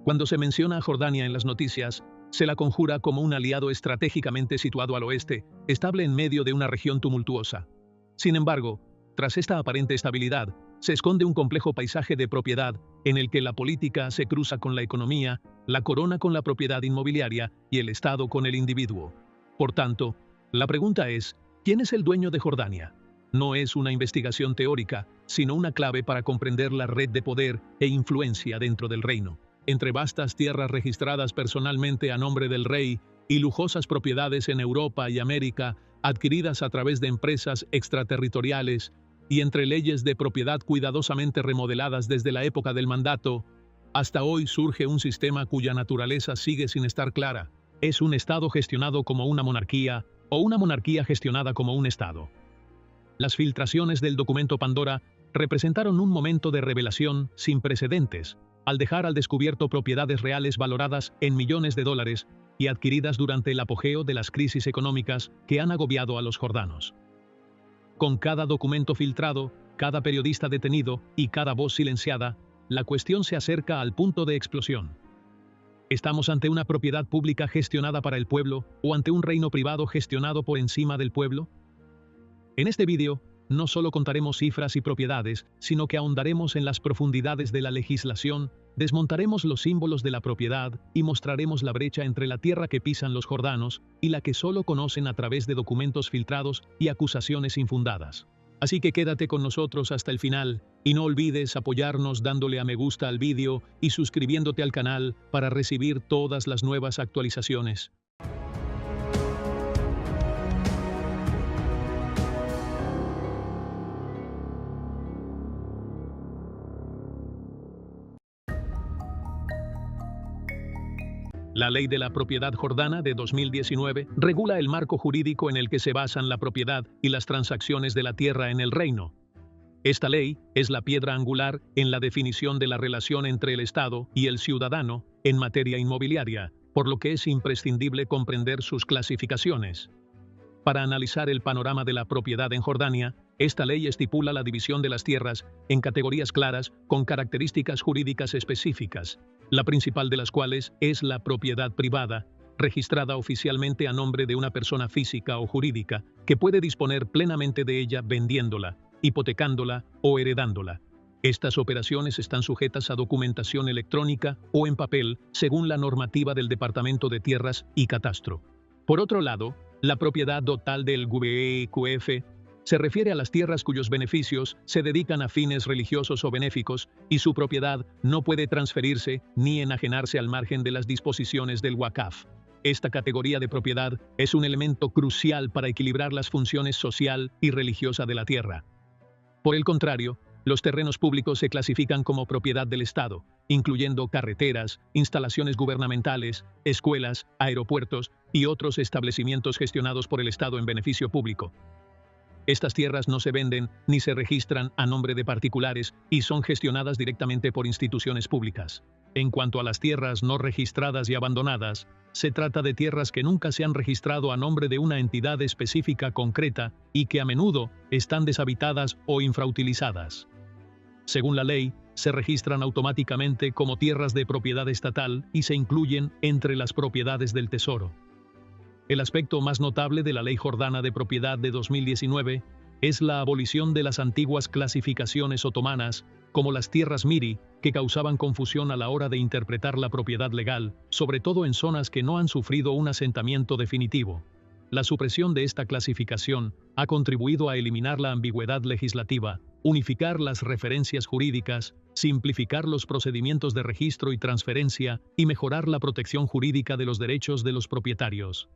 Cuando se menciona a Jordania en las noticias, se la conjura como un aliado estratégicamente situado al oeste, estable en medio de una región tumultuosa. Sin embargo, tras esta aparente estabilidad, se esconde un complejo paisaje de propiedad en el que la política se cruza con la economía, la corona con la propiedad inmobiliaria y el Estado con el individuo. Por tanto, la pregunta es, ¿quién es el dueño de Jordania? No es una investigación teórica, sino una clave para comprender la red de poder e influencia dentro del reino. Entre vastas tierras registradas personalmente a nombre del rey y lujosas propiedades en Europa y América, adquiridas a través de empresas extraterritoriales, y entre leyes de propiedad cuidadosamente remodeladas desde la época del mandato, hasta hoy surge un sistema cuya naturaleza sigue sin estar clara. ¿Es un Estado gestionado como una monarquía o una monarquía gestionada como un Estado? Las filtraciones del documento Pandora representaron un momento de revelación sin precedentes, al dejar al descubierto propiedades reales valoradas en millones de dólares y adquiridas durante el apogeo de las crisis económicas que han agobiado a los jordanos. Con cada documento filtrado, cada periodista detenido y cada voz silenciada, la cuestión se acerca al punto de explosión. ¿Estamos ante una propiedad pública gestionada para el pueblo o ante un reino privado gestionado por encima del pueblo? En este vídeo, no solo contaremos cifras y propiedades, sino que ahondaremos en las profundidades de la legislación, desmontaremos los símbolos de la propiedad y mostraremos la brecha entre la tierra que pisan los jordanos y la que solo conocen a través de documentos filtrados y acusaciones infundadas. Así que quédate con nosotros hasta el final y no olvides apoyarnos dándole a me gusta al vídeo y suscribiéndote al canal para recibir todas las nuevas actualizaciones. La Ley de la Propiedad Jordana de 2019 regula el marco jurídico en el que se basan la propiedad y las transacciones de la tierra en el reino. Esta ley es la piedra angular en la definición de la relación entre el Estado y el ciudadano en materia inmobiliaria, por lo que es imprescindible comprender sus clasificaciones. Para analizar el panorama de la propiedad en Jordania, esta ley estipula la división de las tierras en categorías claras con características jurídicas específicas, la principal de las cuales es la propiedad privada, registrada oficialmente a nombre de una persona física o jurídica que puede disponer plenamente de ella vendiéndola, hipotecándola o heredándola. Estas operaciones están sujetas a documentación electrónica o en papel, según la normativa del Departamento de Tierras y Catastro. Por otro lado, la propiedad total del GUEQF se refiere a las tierras cuyos beneficios se dedican a fines religiosos o benéficos y su propiedad no puede transferirse ni enajenarse al margen de las disposiciones del Waqf. Esta categoría de propiedad es un elemento crucial para equilibrar las funciones social y religiosa de la tierra. Por el contrario, los terrenos públicos se clasifican como propiedad del Estado, incluyendo carreteras, instalaciones gubernamentales, escuelas, aeropuertos y otros establecimientos gestionados por el Estado en beneficio público. Estas tierras no se venden ni se registran a nombre de particulares y son gestionadas directamente por instituciones públicas. En cuanto a las tierras no registradas y abandonadas, se trata de tierras que nunca se han registrado a nombre de una entidad específica concreta y que a menudo están deshabitadas o infrautilizadas. Según la ley, se registran automáticamente como tierras de propiedad estatal y se incluyen entre las propiedades del Tesoro. El aspecto más notable de la Ley Jordana de Propiedad de 2019 es la abolición de las antiguas clasificaciones otomanas, como las tierras Miri, que causaban confusión a la hora de interpretar la propiedad legal, sobre todo en zonas que no han sufrido un asentamiento definitivo. La supresión de esta clasificación ha contribuido a eliminar la ambigüedad legislativa, unificar las referencias jurídicas, simplificar los procedimientos de registro y transferencia y mejorar la protección jurídica de los derechos de los propietarios.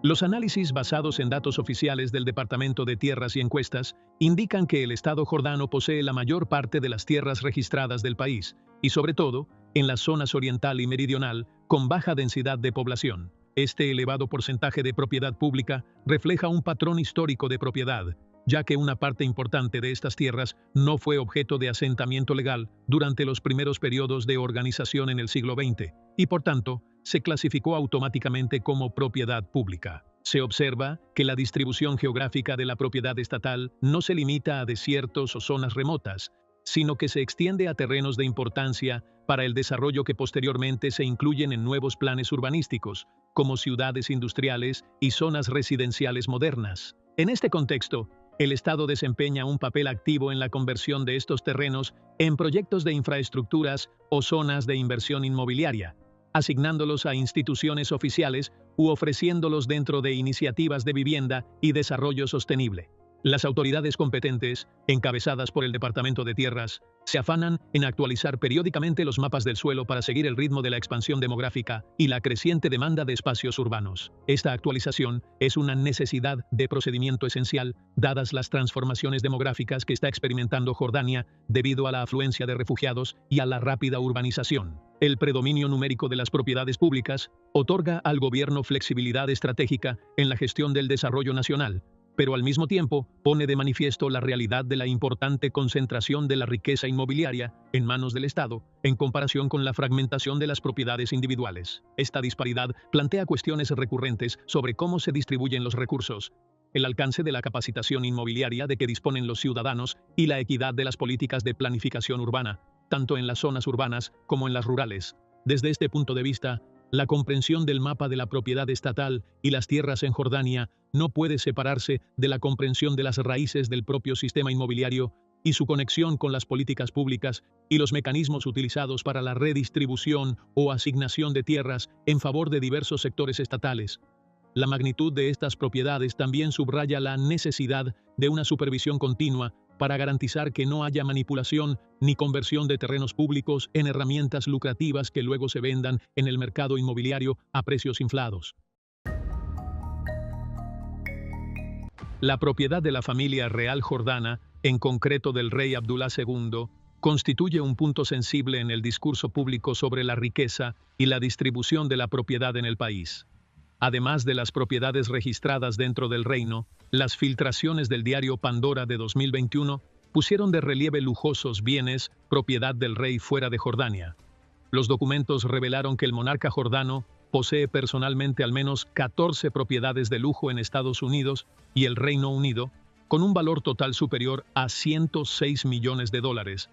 Los análisis basados en datos oficiales del Departamento de Tierras y Encuestas indican que el Estado jordano posee la mayor parte de las tierras registradas del país, y sobre todo, en las zonas oriental y meridional, con baja densidad de población. Este elevado porcentaje de propiedad pública refleja un patrón histórico de propiedad, ya que una parte importante de estas tierras no fue objeto de asentamiento legal durante los primeros periodos de organización en el siglo XX, y por tanto, se clasificó automáticamente como propiedad pública. Se observa que la distribución geográfica de la propiedad estatal no se limita a desiertos o zonas remotas, sino que se extiende a terrenos de importancia para el desarrollo que posteriormente se incluyen en nuevos planes urbanísticos, como ciudades industriales y zonas residenciales modernas. En este contexto, el Estado desempeña un papel activo en la conversión de estos terrenos en proyectos de infraestructuras o zonas de inversión inmobiliaria, asignándolos a instituciones oficiales u ofreciéndolos dentro de iniciativas de vivienda y desarrollo sostenible. Las autoridades competentes, encabezadas por el Departamento de Tierras, se afanan en actualizar periódicamente los mapas del suelo para seguir el ritmo de la expansión demográfica y la creciente demanda de espacios urbanos. Esta actualización es una necesidad de procedimiento esencial, dadas las transformaciones demográficas que está experimentando Jordania debido a la afluencia de refugiados y a la rápida urbanización. El predominio numérico de las propiedades públicas otorga al gobierno flexibilidad estratégica en la gestión del desarrollo nacional, pero al mismo tiempo pone de manifiesto la realidad de la importante concentración de la riqueza inmobiliaria en manos del Estado, en comparación con la fragmentación de las propiedades individuales. Esta disparidad plantea cuestiones recurrentes sobre cómo se distribuyen los recursos, el alcance de la capacitación inmobiliaria de que disponen los ciudadanos y la equidad de las políticas de planificación urbana, tanto en las zonas urbanas como en las rurales. Desde este punto de vista, la comprensión del mapa de la propiedad estatal y las tierras en Jordania no puede separarse de la comprensión de las raíces del propio sistema inmobiliario y su conexión con las políticas públicas y los mecanismos utilizados para la redistribución o asignación de tierras en favor de diversos sectores estatales. La magnitud de estas propiedades también subraya la necesidad de una supervisión continua para garantizar que no haya manipulación ni conversión de terrenos públicos en herramientas lucrativas que luego se vendan en el mercado inmobiliario a precios inflados. La propiedad de la familia real jordana, en concreto del rey Abdullah II, constituye un punto sensible en el discurso público sobre la riqueza y la distribución de la propiedad en el país. Además de las propiedades registradas dentro del reino, las filtraciones del diario Pandora de 2021 pusieron de relieve lujosos bienes, propiedad del rey fuera de Jordania. Los documentos revelaron que el monarca jordano posee personalmente al menos 14 propiedades de lujo en Estados Unidos y el Reino Unido, con un valor total superior a $106 millones.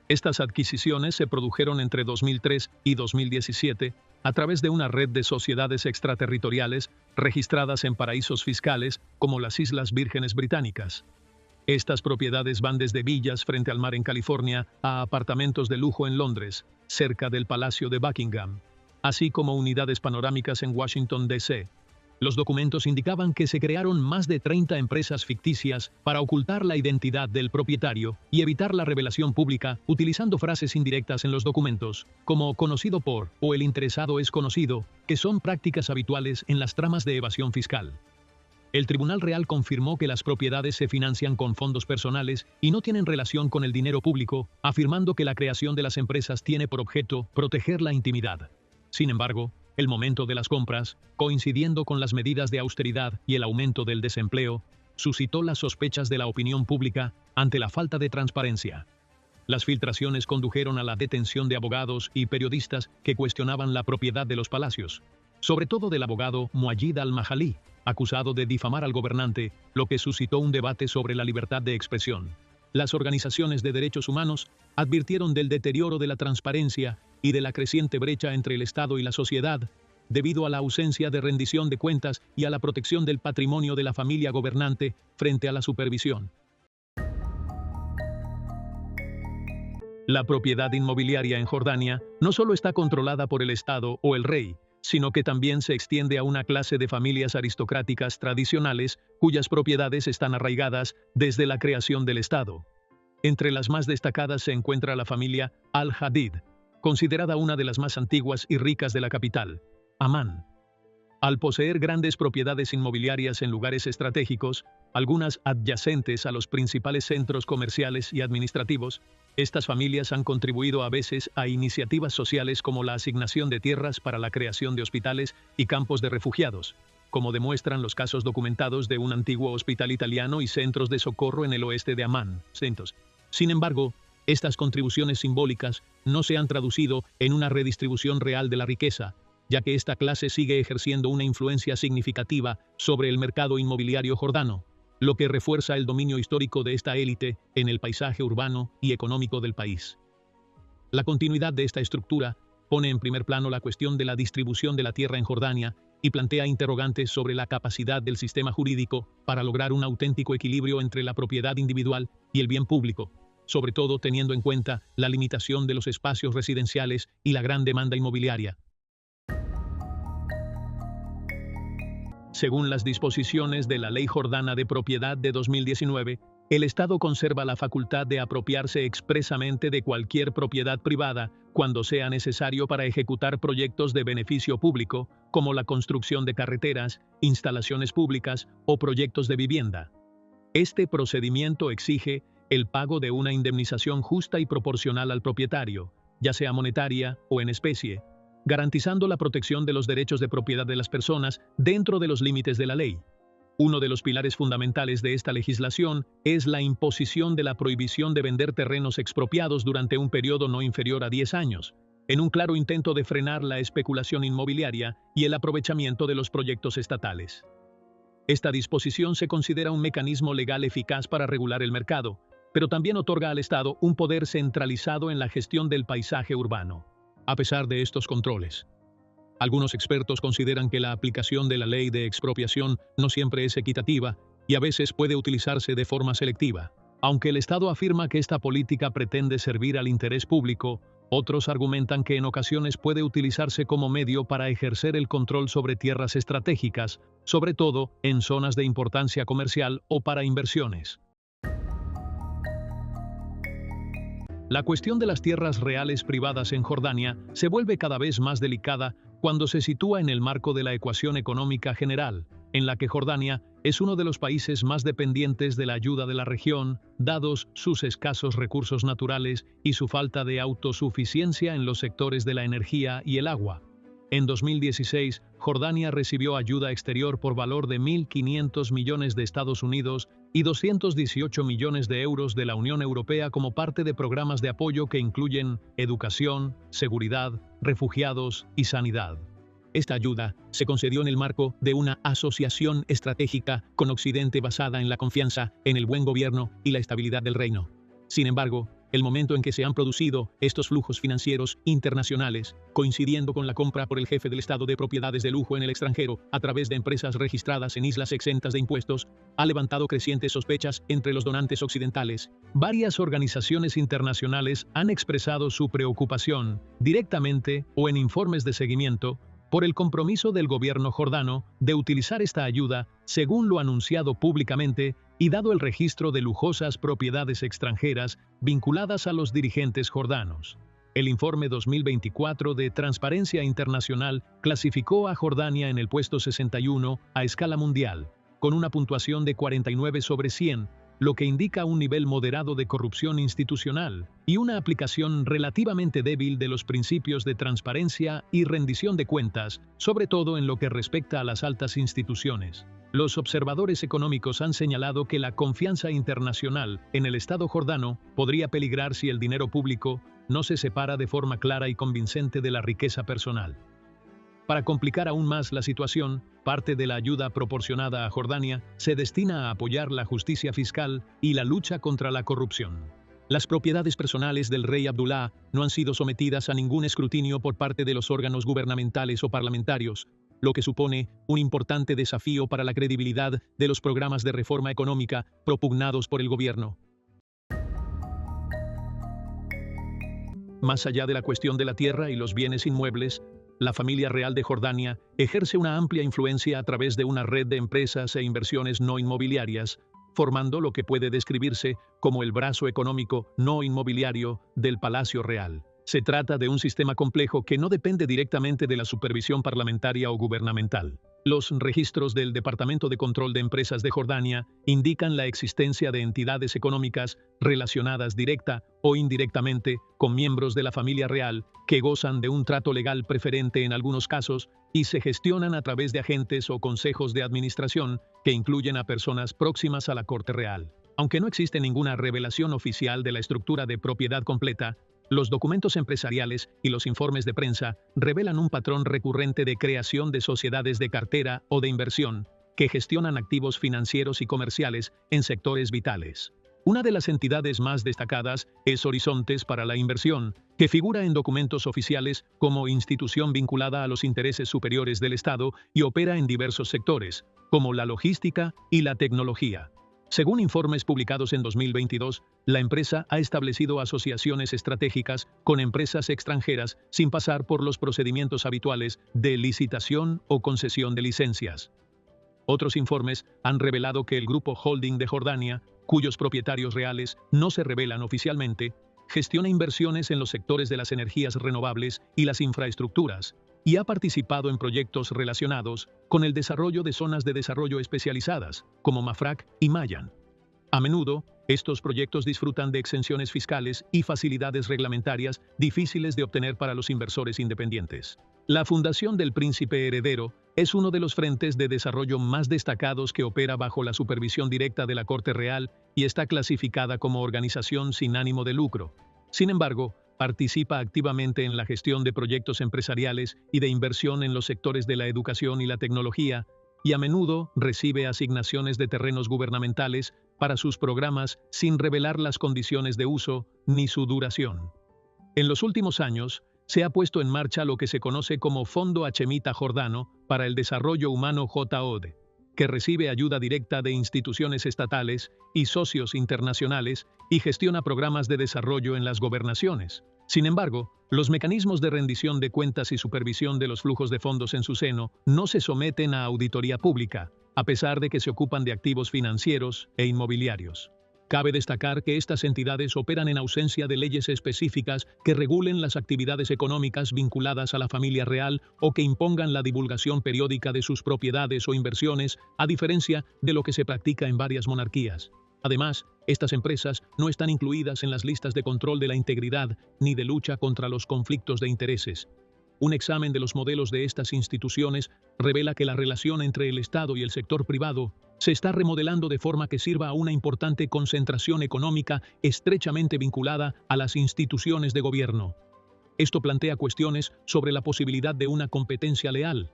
Estas adquisiciones se produjeron entre 2003 y 2017 a través de una red de sociedades extraterritoriales registradas en paraísos fiscales como las Islas Vírgenes Británicas. Estas propiedades van desde villas frente al mar en California a apartamentos de lujo en Londres, cerca del Palacio de Buckingham, así como unidades panorámicas en Washington, D.C. Los documentos indicaban que se crearon más de 30 empresas ficticias para ocultar la identidad del propietario y evitar la revelación pública utilizando frases indirectas en los documentos, como conocido por o el interesado es conocido, que son prácticas habituales en las tramas de evasión fiscal. El Tribunal Real confirmó que las propiedades se financian con fondos personales y no tienen relación con el dinero público, afirmando que la creación de las empresas tiene por objeto proteger la intimidad. Sin embargo, el momento de las compras, coincidiendo con las medidas de austeridad y el aumento del desempleo, suscitó las sospechas de la opinión pública ante la falta de transparencia. Las filtraciones condujeron a la detención de abogados y periodistas que cuestionaban la propiedad de los palacios, sobre todo del abogado Muayyid al-Mahalí, acusado de difamar al gobernante, lo que suscitó un debate sobre la libertad de expresión. Las organizaciones de derechos humanos advirtieron del deterioro de la transparencia y de la creciente brecha entre el Estado y la sociedad, debido a la ausencia de rendición de cuentas y a la protección del patrimonio de la familia gobernante frente a la supervisión. La propiedad inmobiliaria en Jordania no solo está controlada por el Estado o el rey, sino que también se extiende a una clase de familias aristocráticas tradicionales cuyas propiedades están arraigadas desde la creación del Estado. Entre las más destacadas se encuentra la familia Al-Hadid, considerada una de las más antiguas y ricas de la capital, Amán. Al poseer grandes propiedades inmobiliarias en lugares estratégicos, algunas adyacentes a los principales centros comerciales y administrativos, estas familias han contribuido a veces a iniciativas sociales como la asignación de tierras para la creación de hospitales y campos de refugiados, como demuestran los casos documentados de un antiguo hospital italiano y centros de socorro en el oeste de Amán. Sin embargo, estas contribuciones simbólicas no se han traducido en una redistribución real de la riqueza, ya que esta clase sigue ejerciendo una influencia significativa sobre el mercado inmobiliario jordano. lo que refuerza el dominio histórico de esta élite en el paisaje urbano y económico del país. La continuidad de esta estructura pone en primer plano la cuestión de la distribución de la tierra en Jordania y plantea interrogantes sobre la capacidad del sistema jurídico para lograr un auténtico equilibrio entre la propiedad individual y el bien público, sobre todo teniendo en cuenta la limitación de los espacios residenciales y la gran demanda inmobiliaria. Según las disposiciones de la Ley Jordana de Propiedad de 2019, el Estado conserva la facultad de apropiarse expresamente de cualquier propiedad privada cuando sea necesario para ejecutar proyectos de beneficio público, como la construcción de carreteras, instalaciones públicas o proyectos de vivienda. Este procedimiento exige el pago de una indemnización justa y proporcional al propietario, ya sea monetaria o en especie, garantizando la protección de los derechos de propiedad de las personas dentro de los límites de la ley. Uno de los pilares fundamentales de esta legislación es la imposición de la prohibición de vender terrenos expropiados durante un periodo no inferior a 10 años, en un claro intento de frenar la especulación inmobiliaria y el aprovechamiento de los proyectos estatales. Esta disposición se considera un mecanismo legal eficaz para regular el mercado, pero también otorga al Estado un poder centralizado en la gestión del paisaje urbano. A pesar de estos controles, algunos expertos consideran que la aplicación de la ley de expropiación no siempre es equitativa y a veces puede utilizarse de forma selectiva. Aunque el Estado afirma que esta política pretende servir al interés público, otros argumentan que en ocasiones puede utilizarse como medio para ejercer el control sobre tierras estratégicas, sobre todo en zonas de importancia comercial o para inversiones. La cuestión de las tierras reales privadas en Jordania se vuelve cada vez más delicada cuando se sitúa en el marco de la ecuación económica general, en la que Jordania es uno de los países más dependientes de la ayuda de la región, dados sus escasos recursos naturales y su falta de autosuficiencia en los sectores de la energía y el agua. En 2016, Jordania recibió ayuda exterior por valor de 1.500 millones de Estados Unidos y 218 millones de euros de la Unión Europea como parte de programas de apoyo que incluyen educación, seguridad, refugiados y sanidad. Esta ayuda se concedió en el marco de una asociación estratégica con Occidente basada en la confianza en el buen gobierno y la estabilidad del reino. Sin embargo, el momento en que se han producido estos flujos financieros internacionales, coincidiendo con la compra por el jefe del Estado de propiedades de lujo en el extranjero a través de empresas registradas en islas exentas de impuestos, ha levantado crecientes sospechas entre los donantes occidentales. Varias organizaciones internacionales han expresado su preocupación, directamente o en informes de seguimiento, por el compromiso del gobierno jordano de utilizar esta ayuda, según lo anunciado públicamente, y dado el registro de lujosas propiedades extranjeras vinculadas a los dirigentes jordanos. El informe 2024 de Transparencia Internacional clasificó a Jordania en el puesto 61 a escala mundial, con una puntuación de 49 sobre 100, lo que indica un nivel moderado de corrupción institucional y una aplicación relativamente débil de los principios de transparencia y rendición de cuentas, sobre todo en lo que respecta a las altas instituciones. Los observadores económicos han señalado que la confianza internacional en el Estado jordano podría peligrar si el dinero público no se separa de forma clara y convincente de la riqueza personal. Para complicar aún más la situación, parte de la ayuda proporcionada a Jordania se destina a apoyar la justicia fiscal y la lucha contra la corrupción. Las propiedades personales del rey Abdullah no han sido sometidas a ningún escrutinio por parte de los órganos gubernamentales o parlamentarios, lo que supone un importante desafío para la credibilidad de los programas de reforma económica propugnados por el gobierno. Más allá de la cuestión de la tierra y los bienes inmuebles, la familia real de Jordania ejerce una amplia influencia a través de una red de empresas e inversiones no inmobiliarias, formando lo que puede describirse como el brazo económico no inmobiliario del Palacio Real. Se trata de un sistema complejo que no depende directamente de la supervisión parlamentaria o gubernamental. Los registros del Departamento de Control de Empresas de Jordania indican la existencia de entidades económicas relacionadas directa o indirectamente con miembros de la familia real que gozan de un trato legal preferente en algunos casos y se gestionan a través de agentes o consejos de administración que incluyen a personas próximas a la Corte Real. Aunque no existe ninguna revelación oficial de la estructura de propiedad completa, los documentos empresariales y los informes de prensa revelan un patrón recurrente de creación de sociedades de cartera o de inversión, que gestionan activos financieros y comerciales en sectores vitales. Una de las entidades más destacadas es Horizontes para la Inversión, que figura en documentos oficiales como institución vinculada a los intereses superiores del Estado y opera en diversos sectores, como la logística y la tecnología. Según informes publicados en 2022, la empresa ha establecido asociaciones estratégicas con empresas extranjeras sin pasar por los procedimientos habituales de licitación o concesión de licencias. Otros informes han revelado que el Grupo Holding de Jordania, cuyos propietarios reales no se revelan oficialmente, gestiona inversiones en los sectores de las energías renovables y las infraestructuras, y ha participado en proyectos relacionados con el desarrollo de zonas de desarrollo especializadas, como Mafraq y Mayan. A menudo, estos proyectos disfrutan de exenciones fiscales y facilidades reglamentarias difíciles de obtener para los inversores independientes. La Fundación del Príncipe Heredero es uno de los frentes de desarrollo más destacados que opera bajo la supervisión directa de la Corte Real y está clasificada como organización sin ánimo de lucro. Sin embargo, participa activamente en la gestión de proyectos empresariales y de inversión en los sectores de la educación y la tecnología, y a menudo recibe asignaciones de terrenos gubernamentales para sus programas sin revelar las condiciones de uso ni su duración. En los últimos años, se ha puesto en marcha lo que se conoce como Fondo Hachemita Jordano para el Desarrollo Humano JOD, que recibe ayuda directa de instituciones estatales y socios internacionales y gestiona programas de desarrollo en las gobernaciones. Sin embargo, los mecanismos de rendición de cuentas y supervisión de los flujos de fondos en su seno no se someten a auditoría pública, a pesar de que se ocupan de activos financieros e inmobiliarios. Cabe destacar que estas entidades operan en ausencia de leyes específicas que regulen las actividades económicas vinculadas a la familia real o que impongan la divulgación periódica de sus propiedades o inversiones, a diferencia de lo que se practica en varias monarquías. Además, estas empresas no están incluidas en las listas de control de la integridad ni de lucha contra los conflictos de intereses. Un examen de los modelos de estas instituciones revela que la relación entre el Estado y el sector privado se está remodelando de forma que sirva a una importante concentración económica estrechamente vinculada a las instituciones de gobierno. Esto plantea cuestiones sobre la posibilidad de una competencia leal,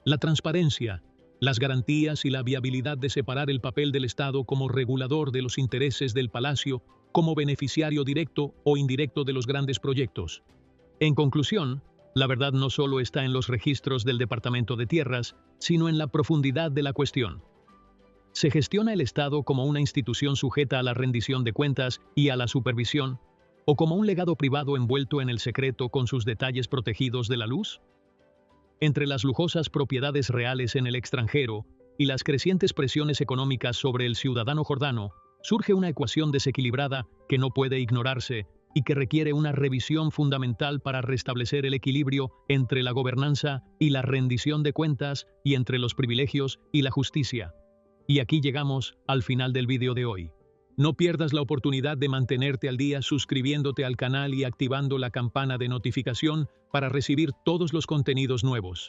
la transparencia, las garantías y la viabilidad de separar el papel del Estado como regulador de los intereses del palacio como beneficiario directo o indirecto de los grandes proyectos. En conclusión, la verdad no solo está en los registros del Departamento de Tierras, sino en la profundidad de la cuestión. ¿Se gestiona el Estado como una institución sujeta a la rendición de cuentas y a la supervisión, o como un legado privado envuelto en el secreto con sus detalles protegidos de la luz? Entre las lujosas propiedades reales en el extranjero y las crecientes presiones económicas sobre el ciudadano jordano, surge una ecuación desequilibrada que no puede ignorarse y que requiere una revisión fundamental para restablecer el equilibrio entre la gobernanza y la rendición de cuentas y entre los privilegios y la justicia. Y aquí llegamos al final del vídeo de hoy. No pierdas la oportunidad de mantenerte al día suscribiéndote al canal y activando la campana de notificación para recibir todos los contenidos nuevos.